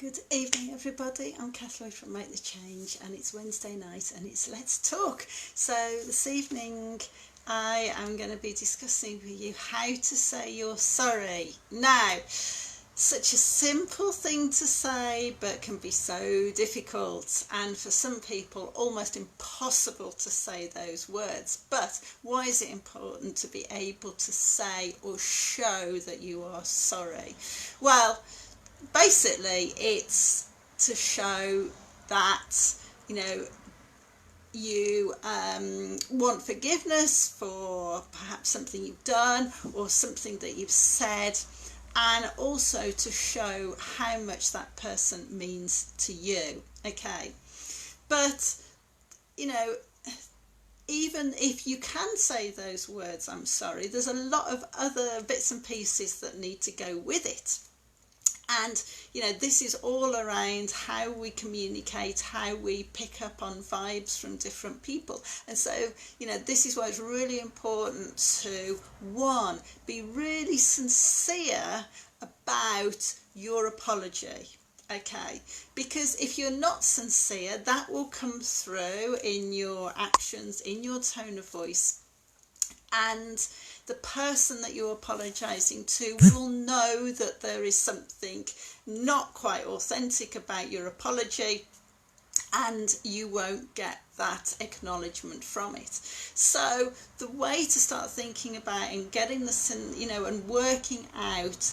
Good evening, everybody. I'm Kathleen from Make the Change, and it's Wednesday night and it's Let's Talk. So this evening I am going to be discussing with you how to say you're sorry. Now, such a simple thing to say, but can be so difficult, and for some people almost impossible to say those words. But why is it important to be able to say or show that you are sorry? Well, basically it's to show that you want forgiveness for perhaps something you've done or something that you've said, and also to show how much that person means to you. Okay, but even if you can say those words, I'm sorry, there's a lot of other bits and pieces that need to go with it. And, this is all around how we communicate, how we pick up on vibes from different people. And so, this is why it's really important to, one, be really sincere about your apology. Okay, because if you're not sincere, that will come through in your actions, in your tone of voice. And the person that you're apologising to will know that there is something not quite authentic about your apology, and you won't get that acknowledgement from it. So the way to start thinking about and getting and working out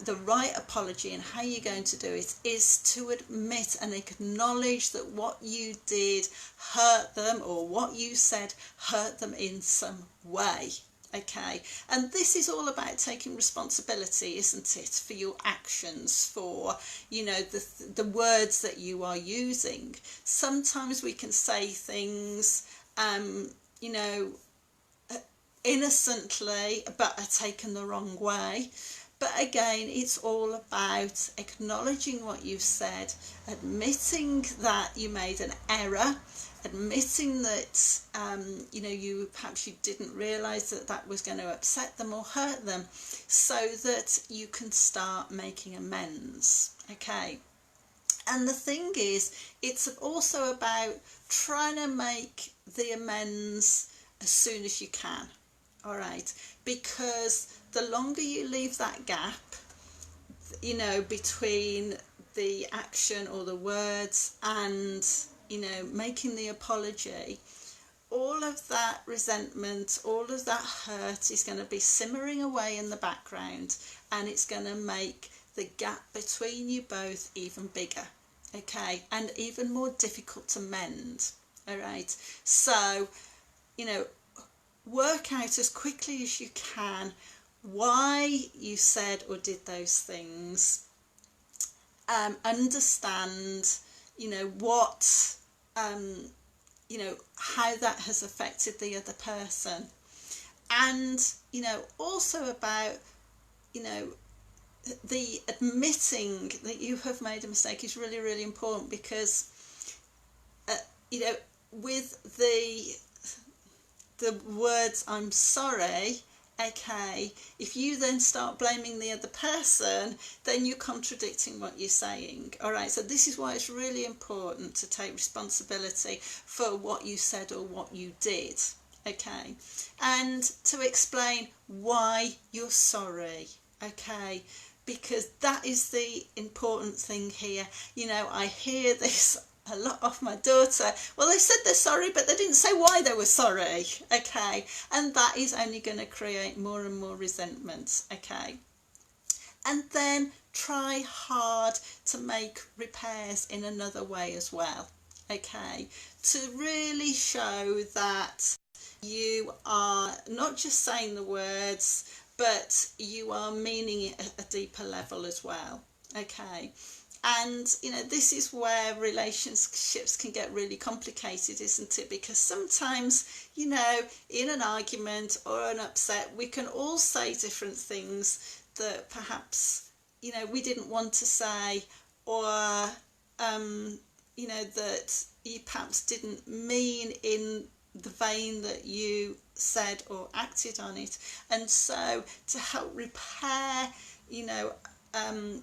the right apology and how you're going to do it is to admit and acknowledge that what you did hurt them, or what you said hurt them in some way. Okay, and this is all about taking responsibility, isn't it, for your actions, for the words that you are using. Sometimes we can say things innocently but are taken the wrong way. But again, it's all about acknowledging what you've said, admitting that you made an error, admitting that you didn't realise that was going to upset them or hurt them, so that you can start making amends. Okay. And the thing is, it's also about trying to make the amends as soon as you can. All right, because the longer you leave that gap, between the action or the words and, making the apology, all of that resentment, all of that hurt is going to be simmering away in the background, and it's going to make the gap between you both even bigger. Okay, and even more difficult to mend. All right, so, work out as quickly as you can why you said or did those things. Understand, what, how that has affected the other person. And, also about, the admitting that you have made a mistake is really, really important, because, with the words I'm sorry, okay, if you then start blaming the other person, then you're contradicting what you're saying. All right, so this is why it's really important to take responsibility for what you said or what you did. Okay, and to explain why you're sorry. Okay, because that is the important thing here. I hear this a lot off my daughter. Well, they said they're sorry, but they didn't say why they were sorry. Okay, and that is only going to create more and more resentment. Okay, and then try hard to make repairs in another way as well. Okay, to really show that you are not just saying the words, but you are meaning it at a deeper level as well. Okay. And, this is where relationships can get really complicated, isn't it? Because sometimes, in an argument or an upset, we can all say different things that perhaps, we didn't want to say, or, that you perhaps didn't mean in the vein that you said or acted on it. And so to help repair,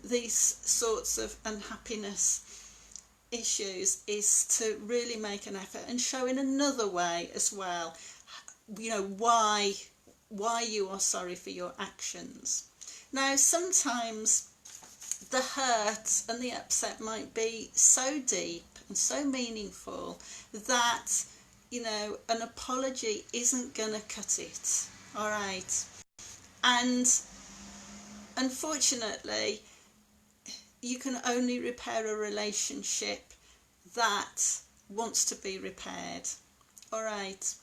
these sorts of unhappiness issues is to really make an effort and show in another way as well, you know, why you are sorry for your actions. Now, sometimes the hurt and the upset might be so deep and so meaningful that, you know, an apology isn't going to cut it. All right. And unfortunately, you can only repair a relationship that wants to be repaired. All right.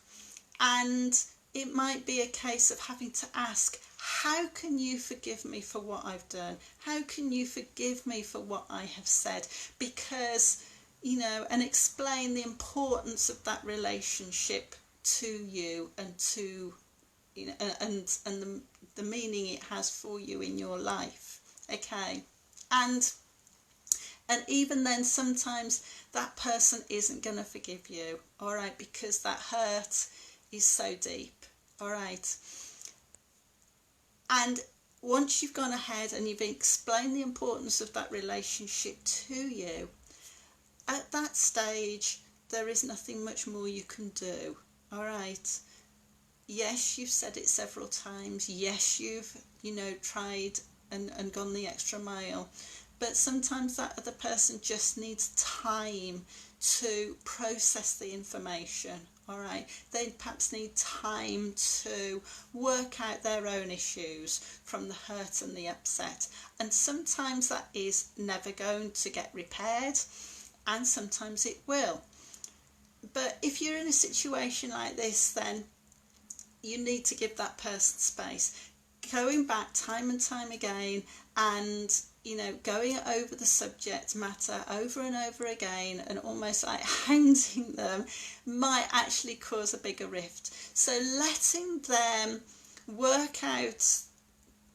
And it might be a case of having to ask, how can you forgive me for what I've done? How can you forgive me for what I have said? Because, you know, and explain the importance of that relationship to you and to, you know, and the meaning it has for you in your life. Okay. And even then, sometimes that person isn't going to forgive you, all right, because that hurt is so deep, all right. And once you've gone ahead and you've explained the importance of that relationship to you, at that stage, there is nothing much more you can do, all right. Yes, you've said it several times. Yes, you've, you know, tried and gone the extra mile. But sometimes that other person just needs time to process the information, all right? They perhaps need time to work out their own issues from the hurt and the upset. And sometimes that is never going to get repaired, and sometimes it will. But if you're in a situation like this, then you need to give that person space. Going back time and time again and, you know, going over the subject matter over and over again and almost like hounding them might actually cause a bigger rift. So letting them work out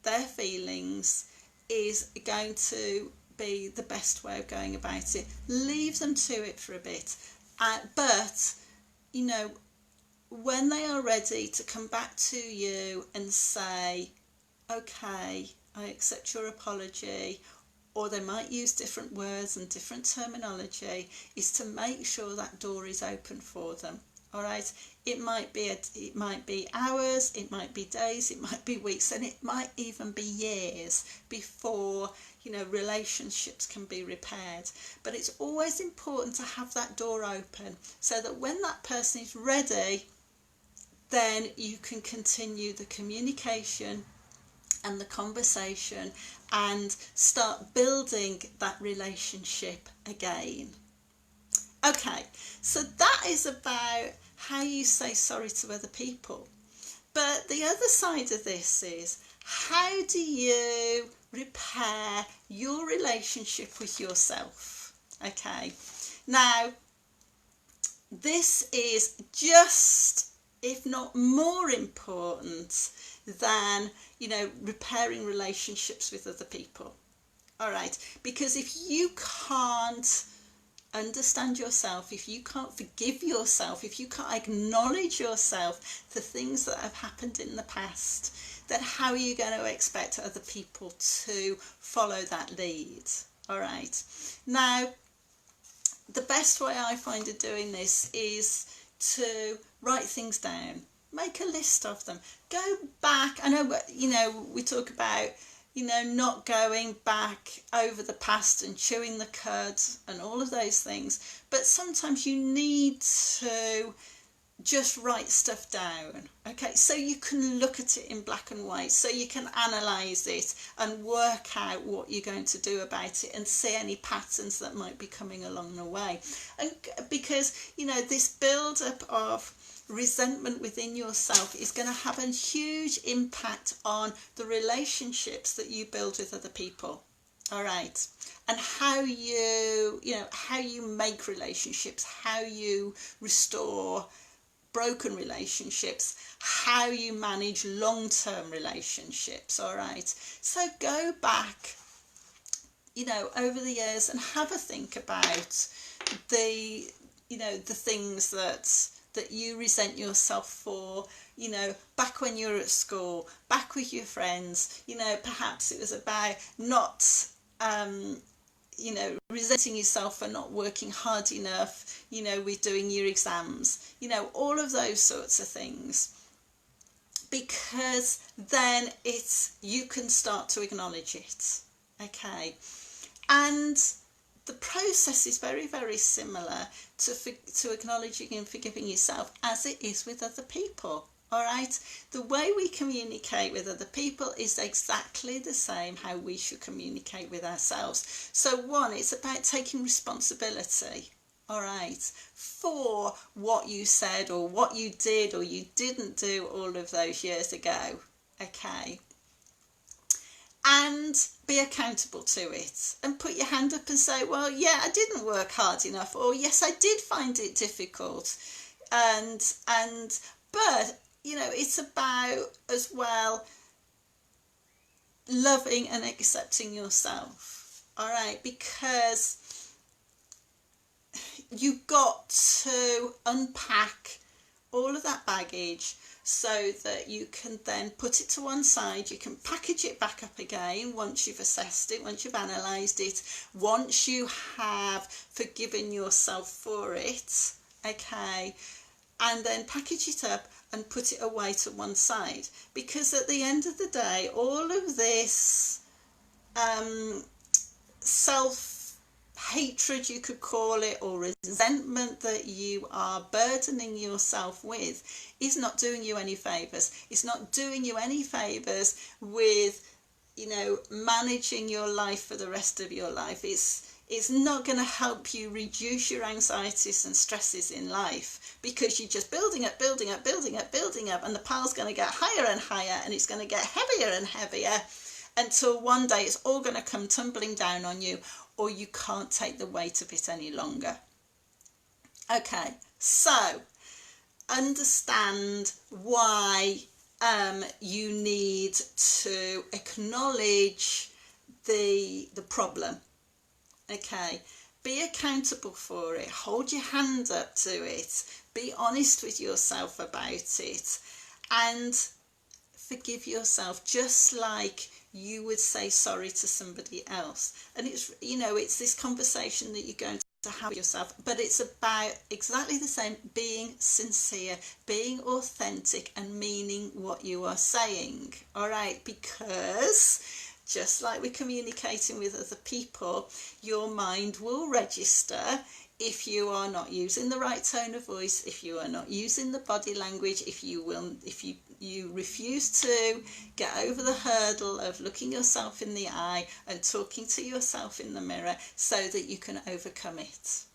their feelings is going to be the best way of going about it. Leave them to it for a bit. But, you know, when they are ready to come back to you and say, okay, I accept your apology, or they might use different words and different terminology, is to make sure that door is open for them. All right. It might be hours, it might be days, it might be weeks, and it might even be years before, you know, relationships can be repaired. But it's always important to have that door open so that when that person is ready, then you can continue the communication and the conversation and start building that relationship again. Okay, so that is about how you say sorry to other people. But the other side of this is, how do you repair your relationship with yourself? Okay, now this is just, if not more important than, you know, repairing relationships with other people. All right, because if you can't understand yourself, if you can't forgive yourself, if you can't acknowledge yourself for things that have happened in the past, then how are you going to expect other people to follow that lead? All right, now the best way I find of doing this is to write things down. Make a list of them. Go back. I know, you know, we talk about, you know, not going back over the past and chewing the cud and all of those things. But sometimes you need to just write stuff down, okay, so you can look at it in black and white, so you can analyse it and work out what you're going to do about it and see any patterns that might be coming along the way. And because, you know, this build-up of resentment within yourself is going to have a huge impact on the relationships that you build with other people. All right, and how you know, how you make relationships, how you restore broken relationships, how you manage long-term relationships. All right, so go back, you know, over the years and have a think about the, you know, the things that you resent yourself for, you know, back when you were at school, back with your friends, you know, perhaps it was about not, you know, resenting yourself for not working hard enough, you know, with doing your exams, you know, all of those sorts of things. Because then you can start to acknowledge it. Okay. And the process is very, very similar to acknowledging and forgiving yourself as it is with other people. All right. The way we communicate with other people is exactly the same how we should communicate with ourselves. So one, it's about taking responsibility, all right, for what you said or what you did or you didn't do all of those years ago. Okay. And be accountable to it and put your hand up and say, well, yeah, I didn't work hard enough, or yes, I did find it difficult. But you know, it's about as well loving and accepting yourself. All right, because you've got to unpack all of that baggage so that you can then put it to one side. You can package it back up again once you've assessed it, once you've analysed it, once you have forgiven yourself for it, okay, and then package it up and put it away to one side. Because at the end of the day, all of this self-hatred, you could call it, or resentment that you are burdening yourself with is not doing you any favours. It's not doing you any favours with, you know, managing your life for the rest of your life. It's not going to help you reduce your anxieties and stresses in life, because you're just building up, and the pile's going to get higher and higher, and it's going to get heavier and heavier, until one day it's all going to come tumbling down on you, or you can't take the weight of it any longer. Okay, so understand why you need to acknowledge the problem. Okay, be accountable for it, hold your hand up to it, be honest with yourself about it, and forgive yourself just like you would say sorry to somebody else. And it's, you know, it's this conversation that you're going to have with yourself, but it's about exactly the same, being sincere, being authentic, and meaning what you are saying. All right, because just like we're communicating with other people, your mind will register if you are not using the right tone of voice, if you are not using the body language, if you refuse to get over the hurdle of looking yourself in the eye and talking to yourself in the mirror so that you can overcome it.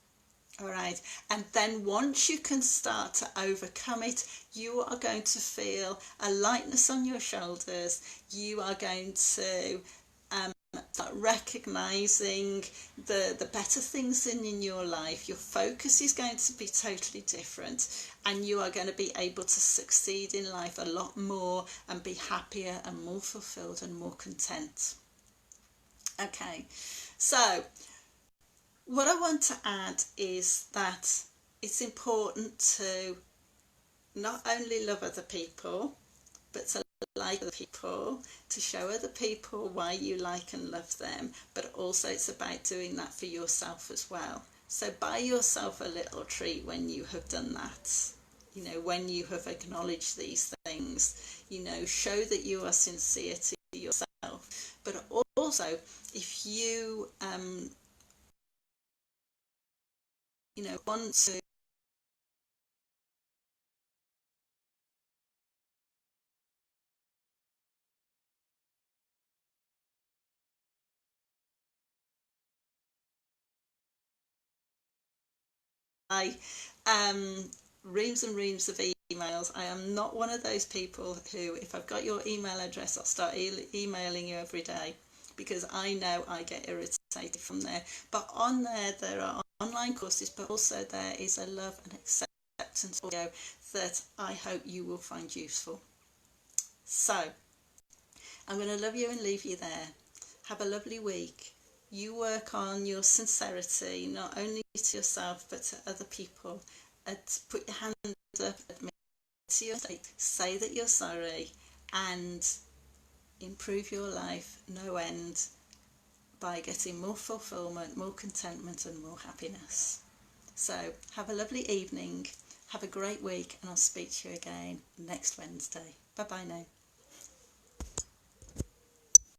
All right, and then once you can start to overcome it, you are going to feel a lightness on your shoulders. You are going to start recognizing the better things in your life. Your focus is going to be totally different, and you are going to be able to succeed in life a lot more and be happier and more fulfilled and more content. Okay, so what I want to add is that it's important to not only love other people, but to like other people, to show other people why you like and love them, but also it's about doing that for yourself as well. So buy yourself a little treat when you have done that. You know, when you have acknowledged these things, you know, show that you are sincere to yourself. But also, if you want to reams and reams of emails. I am not one of those people who, if I've got your email address, I'll start emailing you every day, because I know I get irritated from there. But on there are online courses, but also there is a love and acceptance audio that I hope you will find useful. So I'm going to love you and leave you there. Have a lovely week. You work on your sincerity, not only to yourself but to other people. And put your hand up, admit to your mistake, say that you're sorry, and improve your life no end by getting more fulfillment, more contentment and more happiness. So have a lovely evening, have a great week, and I'll speak to you again next Wednesday. Bye bye now.